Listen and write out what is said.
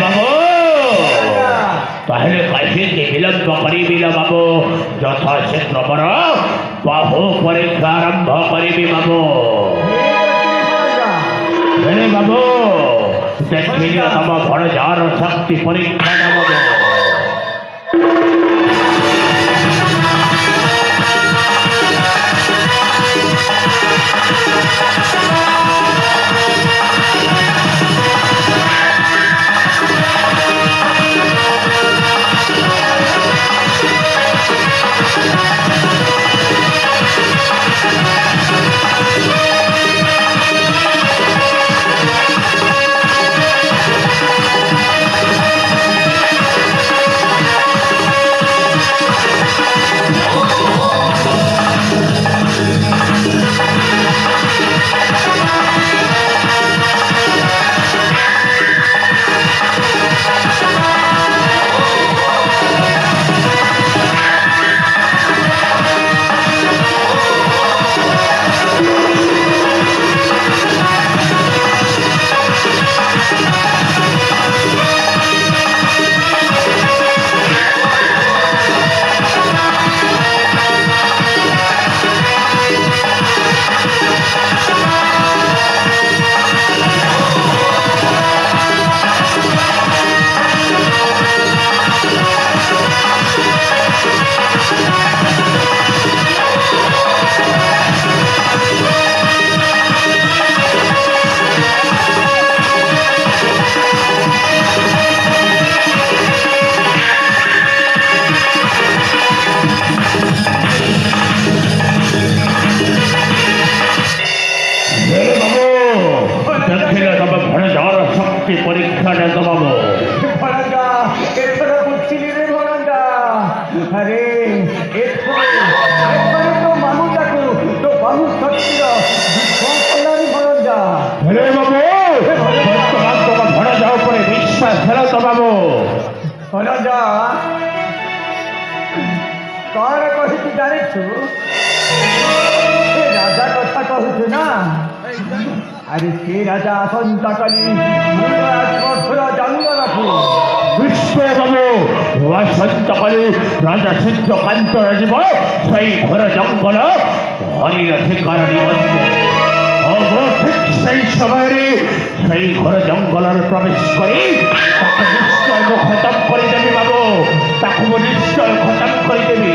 বাবু তাহলে কাশীতে বিলম্ব করিবি না বাবু, যথাশীঘ্র বর বাহু পরীক্ষা আরম্ভ করিবি বাবু। বাবু দেখিল তম ভরজার শক্তি পরীক্ষা নেব। পরীক্ষা নেব বাবু। আরে তো মানুষ দেখো তো মানুষ শক্তির বাবু ঘরে যাও পরে বিশ্বাস ফেরত বাবু। রাজা কার কহিছি জানিছু? রাজা কথা কহুছু না? আরে সে রাজা আসন্তকালী জানিয়ে রাখু। বাবু আসন্তকালী রাজা সূর্যকান্ত রাজীব সেই ঘোর জঙ্গল হরির শিকার নিবন্ধ ঠিক সেই সময়ে সেই ঘোর জঙ্গলের প্রবেশ করি তাকে নিশ্চয় খতম করে দেবি বাবু, তাকে নিশ্চয় খতম করে দেবি।